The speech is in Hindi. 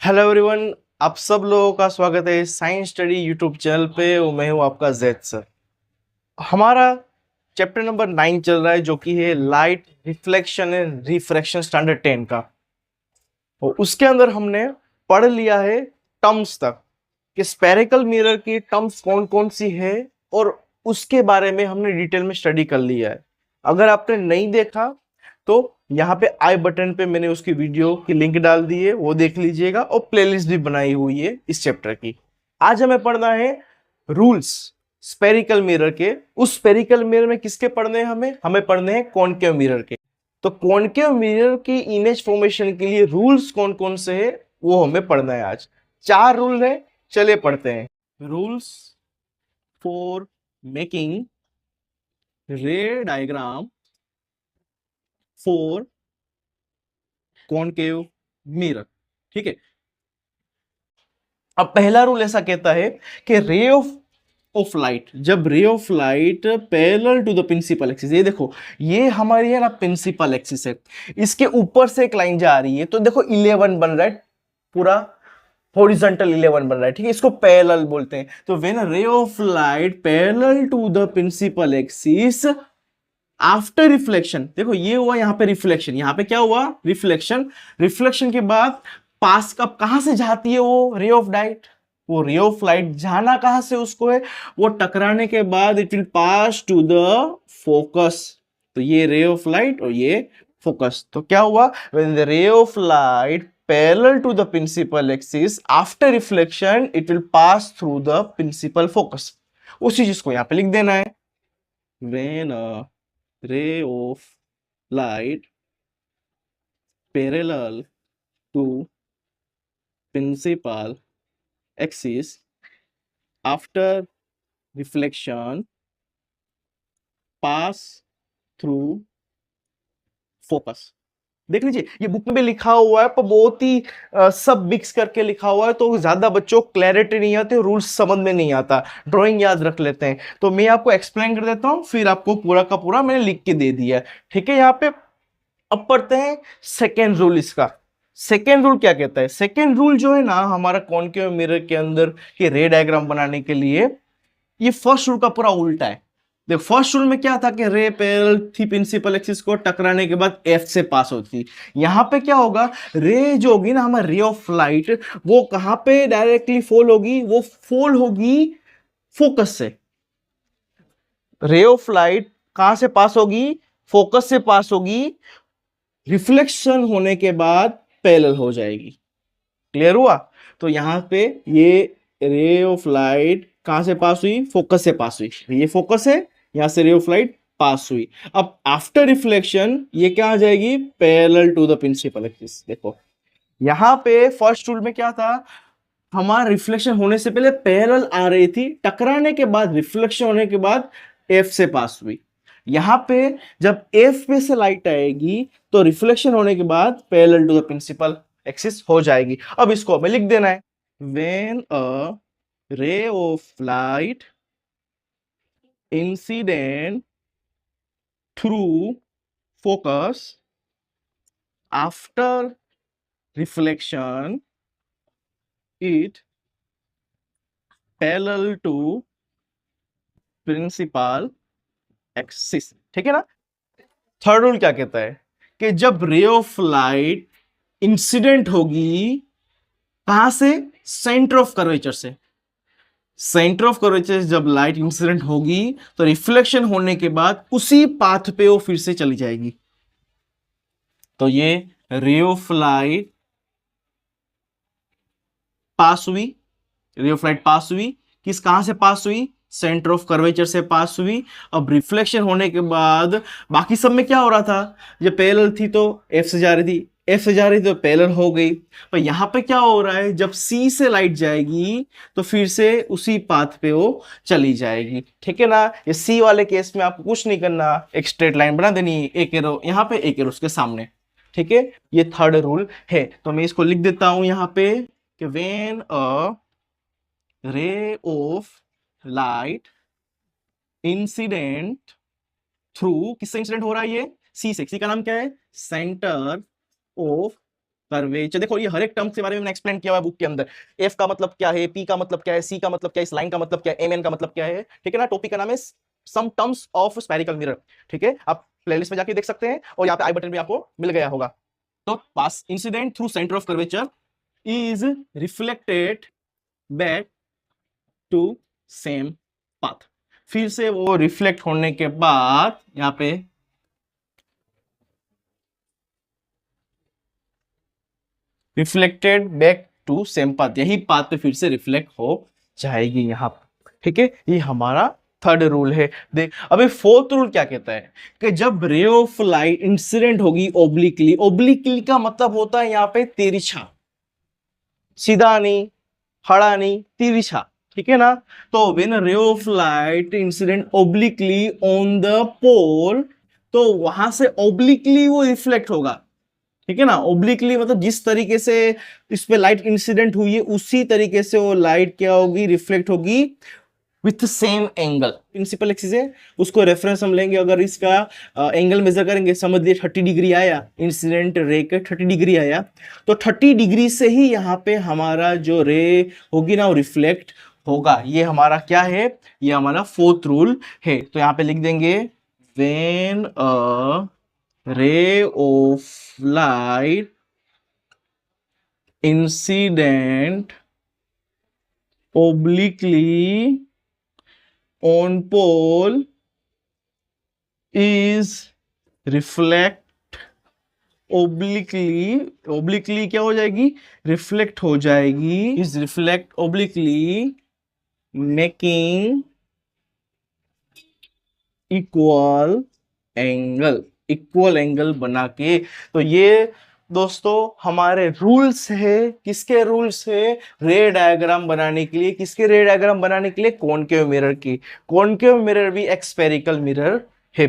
Hello everyone. आप सब लोगों का स्वागत है साइंस स्टडी यूट्यूब चैनल पे और मैं हूं आपका जैद सर। हमारा चैप्टर नंबर 9 चल रहा है जो कि है light reflection and refraction standard 10 का। और उसके अंदर हमने पढ़ लिया है टर्म्स तक कि स्फेरिकल मिरर की टर्म्स कौन कौन सी है और उसके बारे में हमने डिटेल में स्टडी कर लिया है। अगर आपने नहीं देखा तो यहाँ पे आई बटन पे मैंने उसकी वीडियो की लिंक डाल दी है, वो देख लीजिएगा और प्लेलिस्ट भी बनाई हुई है इस चैप्टर की। आज हमें पढ़ना है रूल्स स्फेरिकल मिरर के। उस स्फेरिकल मिरर में किसके पढ़ने हैं? हमें पढ़ने हैं कॉनकेव मिरर के। तो कॉनकेव मिरर की इमेज फॉर्मेशन के लिए रूल्स कौन कौन से है वो हमें पढ़ना है आज। 4 रूल है, चलिए पढ़ते हैं। रूल्स फॉर मेकिंग रे डायग्राम फॉर कॉनकेव मिरर। ठीक है। अब पहला रूल ऐसा कहता है कि रे ऑफ लाइट, जब ray of light parallel to the principal axis, ये देखो ये हमारी है ना प्रिंसिपल एक्सिस है, इसके ऊपर से एक लाइन जा रही है तो देखो 11 बन रहा है, पूरा हॉरिजॉन्टल 11 बन रहा है। ठीक है, इसको पैरेलल बोलते हैं। तो when ray of light parallel to the principal axis after reflection, देखो ये हुआ यहाँ पे रिफ्लेक्शन, यहाँ पे क्या हुआ? रिफ्लेक्शन। रिफ्लेक्शन के बाद पास कब कहां से जाती है वो रे ऑफ लाइट? वो रे ऑफ लाइट जाना कहां से उसको है? वो टकराने के बाद it will pass to the focus. तो ये रे ऑफ लाइट और ये फोकस। तो क्या हुआ? व्हेन द रे of light parallel to the principal axis after reflection it will pass through the principal focus। उसी चीज को यहाँ पे लिख देना है। when a ray of light parallel to principal axis after reflection pass through focus। देख लीजिए ये बुक में भी लिखा हुआ है पर बहुत ही सब मिक्स करके लिखा हुआ है तो ज्यादा बच्चों को क्लैरिटी नहीं आती, रूल्स समझ में नहीं आता, ड्राइंग याद रख लेते हैं। तो मैं आपको एक्सप्लेन कर देता हूं, फिर आपको पूरा का पूरा मैंने लिख के दे दिया है। ठीक है, यहाँ पे अब पढ़ते हैं सेकेंड रूल इसका। सेकेंड रूल क्या कहता है? सेकेंड रूल जो है ना हमारा कॉनकेव मिरर के अंदर के रे डायग्राम बनाने के लिए, ये फर्स्ट रूल का पूरा उल्टा है। देखो फर्स्ट रूल में क्या था कि रे पैरेलल थी प्रिंसिपल एक्सिस को, टकराने के बाद एफ से पास होती। यहां पे क्या होगा? रे जो होगी ना हमारी रे ऑफ लाइट, वो कहां पे डायरेक्टली फॉल होगी? वो फॉल होगी फोकस से। रे ऑफ लाइट कहां से पास होगी? फोकस से पास होगी। रिफ्लेक्शन होने के बाद पैरेलल हो जाएगी। क्लियर हुआ? तो यहां पे ये रे ऑफ लाइट कहां से पास हुई? फोकस से पास हुई। ये फोकस है, यहां से रे ऑफ लाइट पास हुई। अब आफ्टर रिफ्लेक्शन ये क्या आ जाएगी? Parallel to the principal axis. देखो यहां पे फर्स्ट रूल में क्या था? हमारा रिफ्लेक्शन होने से पहले पैरेलल आ रही थी, टकराने के बाद रिफ्लेक्शन होने के बाद एफ से पास हुई। यहां पे जब एफ पे से लाइट आएगी तो रिफ्लेक्शन होने के बाद parallel to the principal axis हो जाएगी। अब इसको हमें लिख देना है। When a ray of light incident through focus after reflection it parallel to principal axis. ठीक है ना? थर्ड रूल क्या कहता है कि जब रे ऑफ लाइट इंसिडेंट होगी कहां से? सेंटर ऑफ कर्वेचर से। सेंटर ऑफ कर्वेचर से जब लाइट इंसिडेंट होगी तो रिफ्लेक्शन होने के बाद उसी पाथ पे वो फिर से चली जाएगी। तो ये रे ऑफ लाइट पास हुई, रे ऑफ लाइट पास हुई, किस कहां से पास हुई? सेंटर ऑफ कर्वेचर से पास हुई। अब रिफ्लेक्शन होने के बाद बाकी सब में क्या हो रहा था? जब पैरेलल थी तो एफ से जा रही थी, एफ से जा रही थी तो पैरेलल हो गई। पर यहां पे क्या हो रहा है? जब सी से लाइट जाएगी तो फिर से उसी पाथ पे वो चली जाएगी। ठीक है ना? ये सी वाले केस में आपको कुछ नहीं करना, एक स्ट्रेट लाइन बना देनी, एक एरो यहां पे एक एरो उसके सामने। ठीक है, ये थर्ड रूल है। तो मैं इसको लिख देता हूं यहां पे कि when a ray of light incident through, किससे इंसिडेंट हो रहा है? ये सी से। सी का नाम क्या है? Centre of curvature. देखो ये हर एक टर्म के बारे में मैंने एक्सप्लेन किया हुआ है बुक के अंदर। एफ का मतलब क्या है, पी का मतलब क्या है, सी का मतलब क्या है, इस लाइन का मतलब क्या है, एम एन का मतलब क्या है, ठीक है ना। टॉपिक का नाम है some terms of spherical mirror, ठीक है। आप प्लेलिस्ट में जाके देख सकते हैं और यहाँ पे आई बटन भी आपको मिल गया होगा। तो pass incident through centre of curvature is reflected back to same path. फिर से वो रिफ्लेक्ट होने के बाद यहाँ पे reflected back to same path, यही पाथ पे फिर से रिफ्लेक्ट हो जाएगी यहाँ पे, ठीक है। ये हमारा थर्ड रूल है। देख अबे फोर्थ रूल क्या कहता है कि जब रे ऑफ लाइट इंसिडेंट होगी ओब्लिकली, ओब्लिकली का मतलब होता है यहाँ पे तिरछा, सीधा नहीं, खड़ा नहीं, तिरछा, ठीक है ना। तो when ray of light incident obliquely on the pole, तो वहां से ओब्लिकली वो रिफ्लेक्ट होगा, ठीक है ना। ओब्लिकली मतलब जिस तरीके से इस पे लाइट इंसिडेंट हुई है उसी तरीके से वो लाइट क्या होगी, रिफ्लेक्ट होगी विथ सेम एंगल। प्रिंसिपल एक चीज है, उसको रेफरेंस हम लेंगे। अगर इसका एंगल मेजर करेंगे, समझ लिए 30 डिग्री आया, इंसिडेंट रे के 30 डिग्री आया, तो 30 डिग्री से ही यहाँ पे हमारा जो रे होगी ना वो रिफ्लेक्ट होगा। ये हमारा क्या है, ये हमारा फोर्थ रूल है। तो यहाँ पे लिख देंगे when a ray of light incident obliquely on pole is reflect obliquely क्या हो जाएगी, रिफ्लेक्ट हो जाएगी, is reflect obliquely making equal angle बना के। तो ये दोस्तों हमारे रूल्स है, किसके रूल्स है, रे डायग्राम बनाने के लिए। किसके रे डायग्राम बनाने के लिए, कॉनकेव मिरर की। कॉनकेव मिरर भी एक स्फेरिकल मिरर है।